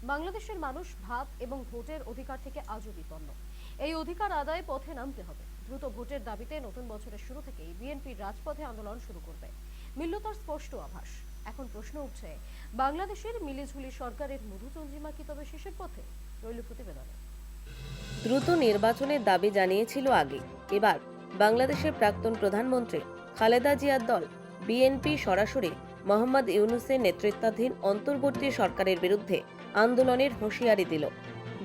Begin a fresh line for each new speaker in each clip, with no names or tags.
বাংলাদেশের মানুষ ভাত এবং ভোটের অধিকার থেকে আজও বিপন্ন। এই অধিকার আদায়ে পথে নামতে হবে। দ্রুত ভোটের দাবিতে নতুন বছরের শুরু থেকেই বিএনপি রাজপথে আন্দোলন শুরু করবে, মিলল তার স্পষ্ট আভাস। এখন প্রশ্ন উঠছে, বাংলাদেশের মিলিঝুলি সরকারের মধুচন্দ্রিমা কি তবে শেষের পথে? রইল প্রতিবেদনে।
দ্রুত নির্বাচনের দাবি জানিয়েছিল আগে। এবার বাংলাদেশের প্রাক্তন প্রধানমন্ত্রী খালেদা জিয়ার দল বিএনপি সরাসরি মোহাম্মদ ইউনূসের নেতৃত্বাধীন অন্তর্বর্তী সরকারের বিরুদ্ধে আন্দোলনের হুঁশিয়ারি দিল।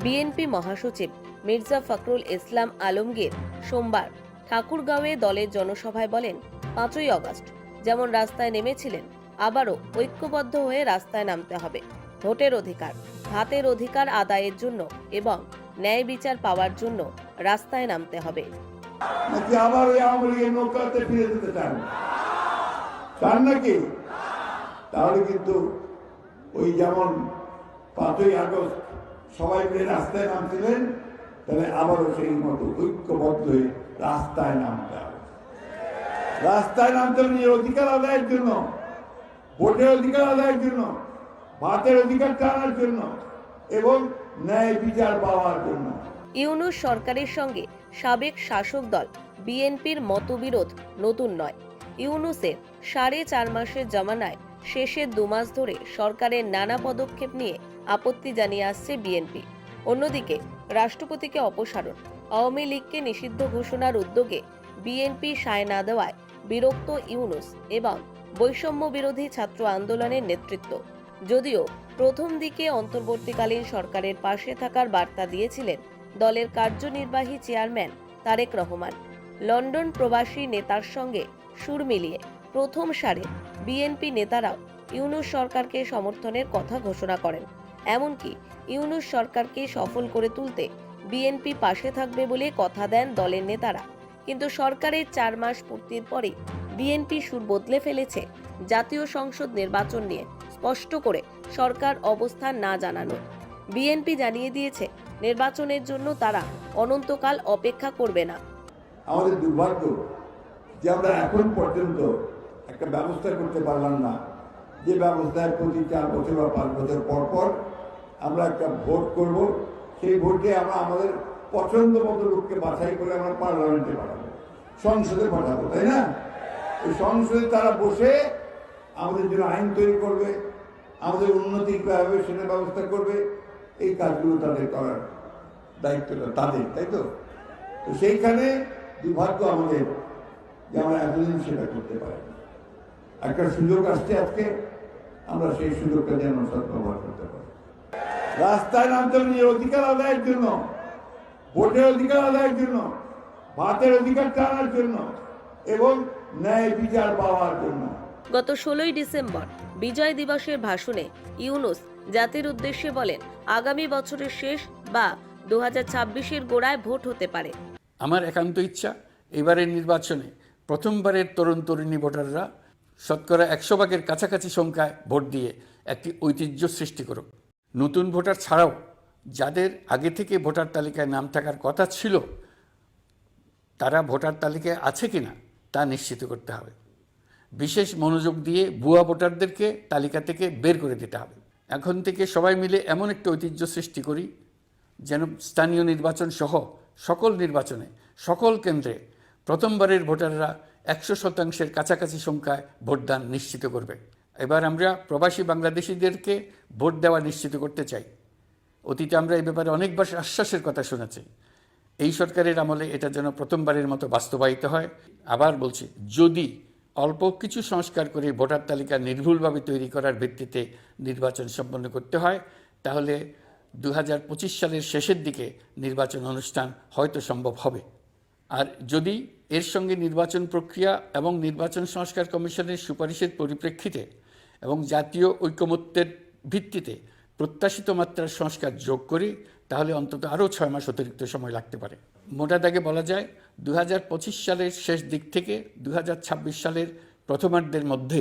বিএনপি মহাসচিব মির্জা ফখরুল ইসলাম আলমগীর সোমবার ঠাকুরগাঁওয়ে দলের জনসভায় বলেন, 5ই আগস্ট যেমন রাস্তায় নেমেছিলেন, আবারও ঐক্যবদ্ধ হয়ে রাস্তায় নামতে হবে। ভোটের অধিকার, ভাতের অধিকার আদায়ের জন্য এবং ন্যায় বিচার পাওয়ার জন্য রাস্তায় নামতে হবে।
নাকি আবার ওই আওয়ামী লীগের নৌকাতে ফিরে যেতে চান? চান নাকি? তাহলে কিন্তু ওই যেমন 5ই আগস্ট সবাই মিলে রাস্তায় নামছিলেন, তাহলে আবারও সেই মতো ঐক্যবদ্ধ হয়ে রাস্তায় নামতে হবে। রাস্তায় নামতে হবে নিজের অধিকার আদায়ের জন্য, ভোটের অধিকার আদায়ের জন্য, ভাতের অধিকার টানার জন্য এবং ন্যায় বিচার পাওয়ার জন্য।
ইউনূস সরকারের সঙ্গে সাবেক শাসক দল বিএনপির মতবিরোধ নতুন নয়। ইউনূসের 4.5 মাসের জমানায় শেষের 2 মাস ধরে সরকারের নানা পদক্ষেপ নিয়ে আপত্তি জানিয়ে আসছে বিএনপি। অন্যদিকে রাষ্ট্রপতিকে অপসারণ, আওয়ামী লীগকে নিষিদ্ধ ঘোষণার উদ্যোগে বিএনপি সায় না দেওয়ায় বিরক্ত ইউনূস এবং বৈষম্য বিরোধী ছাত্র আন্দোলনের নেতৃত্ব। যদিও প্রথম দিকে অন্তর্বর্তীকালীন সরকারের পাশে থাকার বার্তা দিয়েছিলেন দলের কার্যনির্বাহী চেয়ারম্যান তারেক রহমান। লন্ডন প্রবাসী নেতার সঙ্গে সুর মিলিয়ে প্রথম সারে বিএনপি নেতারাও ইউনূস সরকারকে সমর্থনের কথা ঘোষণা করেন। এমনকি ইউনূস সরকারকে সফল করে তুলতে বিএনপি পাশে থাকবে বলে কথা দেন দলের নেতারা। কিন্তু সরকারের 4 মাস পূর্তির পরে বিএনপি সুর বদলে ফেলেছে জাতীয় সংসদ নির্বাচন নিয়ে স্পষ্ট করে সরকার অবস্থান না জানানো। বিএনপি জানিয়ে দিয়েছে, নির্বাচনের জন্য তারা অনন্তকাল অপেক্ষা করবে না।
আমাদের দুর্ভাগ্য যে আমরা এখন পর্যন্ত একটা ব্যবস্থা করতে পারলাম না, যে ব্যবস্থায় প্রতি 4 বছর বা 5 বছর পর পর আমরা একটা ভোট করব। সেই ভোটে আমরা আমাদের পছন্দ মতো লোককে বাছাই করে আমরা পার্লামেন্টে পাঠাবো, সংসদে পাঠাবো, তাই না? এই সংসদে তারা বসে আমাদের জন্য আইন তৈরি করবে, আমাদের উন্নতি হবে সেটা ব্যবস্থা করবে। এই কাজগুলো তাদের করার দায়িত্বটা তাদের, তাই তো? তো সেইখানে দুর্ভাগ্য আমাদের যে আমরা এতদিন সেটা করতে পারি। একটা সুযোগ আসছে আজকে, আমরা সেই সুযোগটা যেন সদ্ব্যবহার করতে পারি। রাস্তায় নামতে হবে নিজের অধিকার আদায়ের জন্য, ভোটের অধিকার আদায়ের জন্য, ভাতের অধিকার টানার জন্য এবং ন্যায় বিচার পাওয়ার জন্য।
গত 16ই ডিসেম্বর বিজয় দিবসের ভাষণে ইউনূস জাতির উদ্দেশ্যে বলেন, আগামী বছরের শেষ বা 2026-এর গোড়ায় ভোট হতে পারে।
আমার একান্ত ইচ্ছা এবারের নির্বাচনে প্রথমবারের তরুণ তরুণী ভোটাররা শতকরা 100 ভাগের কাছাকাছি সংখ্যায় ভোট দিয়ে একটি ঐতিহ্য সৃষ্টি করুক। নতুন ভোটার ছাড়াও যাদের আগে থেকে ভোটার তালিকায় নাম থাকার কথা ছিল, তারা ভোটার তালিকায় আছে কিনা তা নিশ্চিত করতে হবে। বিশেষ মনোযোগ দিয়ে ভুয়া ভোটারদেরকে তালিকা থেকে বের করে দিতে হবে। এখন থেকে সবাই মিলে এমন একটা ঐতিহ্য সৃষ্টি করি যেন স্থানীয় নির্বাচন সহ সকল নির্বাচনে সকল কেন্দ্রে প্রথমবারের ভোটাররা 100% কাছাকাছি সংখ্যায় ভোটদান নিশ্চিত করবে। এবার আমরা প্রবাসী বাংলাদেশিদেরকে ভোট দেওয়া নিশ্চিত করতে চাই। অতীতে আমরা এই ব্যাপারে অনেকবার আশ্বাসের কথা শুনেছি। এই সরকারের আমলে এটা যেন প্রথমবারের মতো বাস্তবায়িত হয়। আবার বলছি, যদি অল্প কিছু সংস্কার করে ভোটার তালিকা নির্ভুলভাবে তৈরি করার ভিত্তিতে নির্বাচন সম্পন্ন করতে হয়, তাহলে 2025 সালের শেষের দিকে নির্বাচন অনুষ্ঠান হয়তো সম্ভব হবে। আর যদি এর সঙ্গে নির্বাচন প্রক্রিয়া এবং নির্বাচন সংস্কার কমিশনের সুপারিশের পরিপ্রেক্ষিতে এবং জাতীয় ঐকমত্যের ভিত্তিতে প্রত্যাশিত মাত্রার সংস্কার যোগ করি, তাহলে অন্তত আরও 6 মাস অতিরিক্ত সময় লাগতে পারে। মোটা দাগে বলা যায়, 2025 সালের শেষ দিক থেকে 2026 সালের প্রথমার্ধের মধ্যে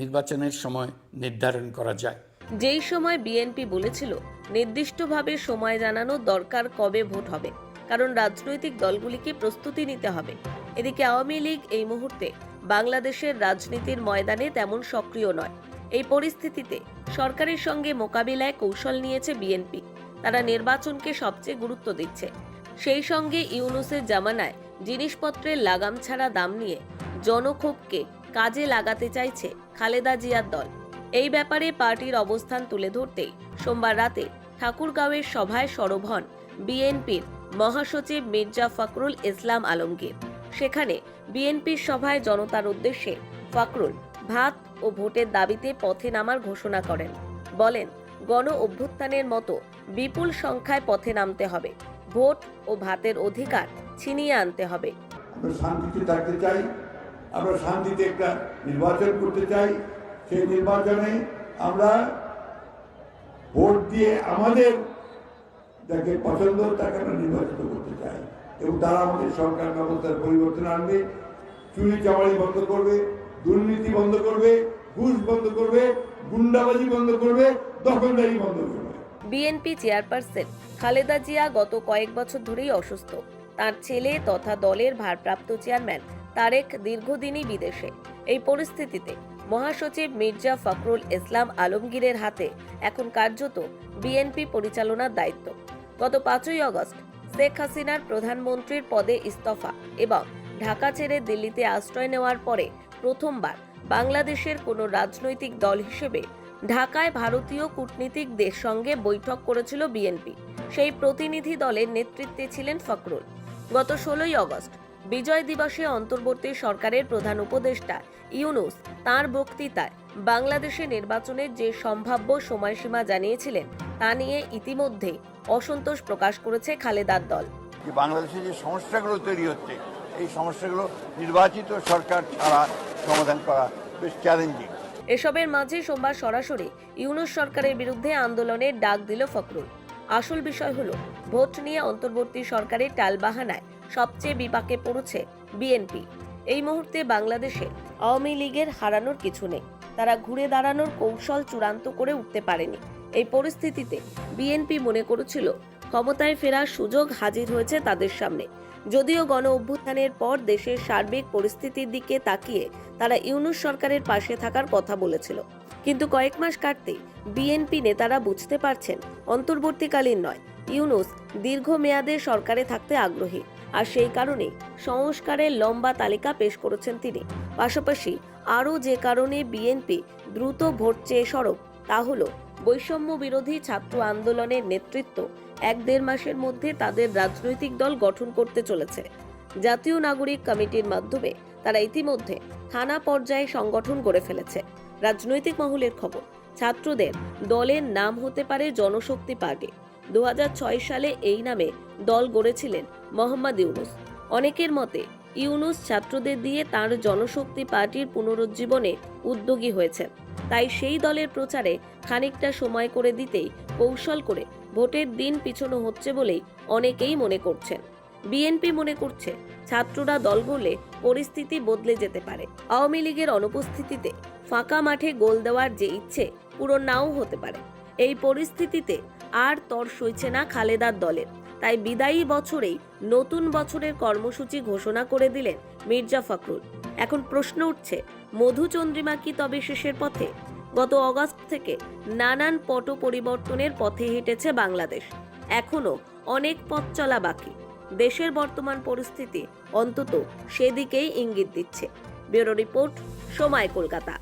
নির্বাচনের সময় নির্ধারণ করা যায়।
যেই সময় বিএনপি বলেছিল নির্দিষ্টভাবে সময় জানানো দরকার কবে ভোট হবে, কারণ রাজনৈতিক দলগুলিকে প্রস্তুতি নিতে হবে। এদিকে আওয়ামী লীগ এই মুহূর্তে বাংলাদেশের রাজনীতির ময়দানে তেমন সক্রিয় নয়। এই পরিস্থিতিতে সরকারের সঙ্গে মোকাবিলায় কৌশল নিয়েছে বিএনপি। তারা নির্বাচনকে সবচেয়ে গুরুত্ব দিচ্ছে। সেই সঙ্গে ইউনূসের জামানায় জিনিসপত্রের লাগাম ছাড়া দাম নিয়ে জনক্ষোভকে কাজে লাগাতে চাইছে খালেদা জিয়ার দল। এই ব্যাপারে পার্টির অবস্থান তুলে ধরতেই সোমবার রাতে ঠাকুরগাঁওয়ের সভায় সরব হন বিএনপির মহাসচিব মির্জা ফখরুল ইসলাম আলমগীর। সেখানে বিএনপির সভায় জনতার উদ্দেশ্যে ফখরুল ভাত ও ভোটের দাবিতে পথে নামার ঘোষণা করেন। বলেন, গণ অভ্যুত্থানের মতো বিপুল সংখ্যায় পথে নামতে হবে, ভোট ও ভাতের অধিকার ছিনিয়ে আনতে হবে।
আমরা শান্তিতে থাকতে চাই, আমরা শান্তিতে একটা নির্বাচন করতে চাই। সেই নির্বাচনে আমরা ভোট দিয়ে আমাদের যাকে পছন্দ তাকে আমরা নির্বাচিত করতে চাই এবং তারা আমাদের সরকার ব্যবস্থার পরিবর্তন আনবে, চুরি চামারি বন্ধ করবে, দুর্নীতি বন্ধ করবে, ঘুষ বন্ধ করবে, গুন্ডাবাজি বন্ধ করবে, দখলদারি বন্ধ করবে।
বিএনপি চেয়ারপারসন খালেদা জিয়া গত কয়েক বছর ধরেই অসুস্থ। তার ছেলে তথা দলের ভারপ্রাপ্ত চেয়ারম্যান তারেক দীর্ঘদিনই বিদেশে। এই পরিস্থিতিতে মহাসচিব মির্জা ফখরুল ইসলাম আলমগীরের হাতে এখন কার্যত বিএনপি পরিচালনার দায়িত্ব। গত 5ই আগস্ট শেখ হাসিনার প্রধানমন্ত্রীর পদে ইস্তফা এবং ঢাকা ছেড়ে দিল্লিতে আশ্রয় নেওয়ার পরে প্রথমবার বাংলাদেশের কোনো রাজনৈতিক দল হিসেবে ঢাকায় ভারতীয় কূটনীতিকদের সঙ্গে বৈঠক করেছিল বিএনপি। সেই প্রতিনিধি দলের নেতৃত্বে ছিলেন ফখরুল। গত 16ই আগস্ট বিজয় দিবসে অন্তর্বর্তী সরকারের প্রধান উপদেষ্টা ইউনূস তাঁর বক্তৃতায় বাংলাদেশে নির্বাচনের যে সম্ভাব্য সময়সীমা জানিয়েছিলেন তা নিয়ে ইতিমধ্যেই অসন্তোষ প্রকাশ করেছে খালেদার দল।
বাংলাদেশে যে সমস্যাগুলো তৈরি হচ্ছে, এই সমস্যাগুলো নির্বাচিত সরকার ছাড়া সমাধান করা বেশ চ্যালেঞ্জিং।
এসবের মাঝে সোমবার সরাসরি ইউনূস সরকারের বিরুদ্ধে আন্দোলনের ডাক দিল ফখরুল। আসল বিষয় হলো, ভোট নিয়ে অন্তর্বর্তী সরকারের টালবাহানায় সবচেয়ে বিপাকে পড়েছে বিএনপি। এই মুহূর্তে বাংলাদেশে আওয়ামী লীগের হারানোর কিছু নেই। তারা ঘুরে দাঁড়ানোর কৌশল চূড়ান্ত করে উঠতে পারেনি। এই পরিস্থিতিতে বিএনপি মনে করেছিল ক্ষমতায় ফেরার সুযোগ হাজির হয়েছে তাদের সামনে। যদিও গণ অভ্যুত্থানের পর দেশের সার্বিক পরিস্থিতির দিকে তাকিয়ে তারা ইউনূস সরকারের পাশে থাকার কথা বলেছিল, কিন্তু কয়েক মাস কাটতেই বিএনপি নেতারা বুঝতে পারছেন অন্তর্বর্তীকালীন নয়, ইউনূস দীর্ঘমেয়াদে সরকারে থাকতে আগ্রহী। আর সেই কারণে সংস্কারের লম্বা তালিকা পেশ করেছেন তিনি। পাশাপাশি আরও যে কারণে বিএনপি দ্রুত ভোট চেয়ে সরব তা হলো বৈষম্য বিরোধী ছাত্র আন্দোলনের নেতৃত্ব 1-1.5 মাসের মধ্যে তাদের রাজনৈতিক দল গঠন করতে চলেছে। জাতীয় নাগরিক কমিটির মাধ্যমে তারা ইতিমধ্যে থানা পর্যায়ে সংগঠন গড়ে ফেলেছে। রাজনৈতিক মহলের খবর, ছাত্রদের দলের নাম হতে পারে জনশক্তি পার্টি। 2006 সালে এই নামে দল গড়েছিলেন মোহাম্মদ ইউনূস। অনেকের মতে ইউনূস ছাত্রদের দিয়ে তার জনশক্তি পার্টির পুনরুজ্জীবনে উদ্যোগী হয়েছেন। তাই সেই দলের প্রচারে খানিকটা সময় করে দিতেই কৌশল করে ভোটের দিন পিছনো হচ্ছে বলেই অনেকেই মনে করছেন। বিএনপি মনে করছে ছাত্ররা দল গড়লে পরিস্থিতি বদলে যেতে পারে। আওয়ামী লীগের অনুপস্থিতিতে ফাঁকা মাঠে গোল দেওয়ার যে ইচ্ছে পূরণ নাও হতে পারে। এই পরিস্থিতিতে আর তর সইছে না খালেদার দলের। তাই বিদায়ী বছরেই নতুন বছরের কর্মসূচি ঘোষণা করে দিলেন মির্জা ফখরুল। এখন প্রশ্ন উঠছে, মধুচন্দ্রিমা কি তবে শেষের পথে? গত আগস্ট থেকে নানান পট পরিবর্তনের পথে হেঁটেছে বাংলাদেশ। এখনো অনেক পথ চলা বাকি। দেশের বর্তমান পরিস্থিতি অন্তত সেদিকেই ইঙ্গিত দিচ্ছে। ব্যুরো রিপোর্ট, সময়, কলকাতা।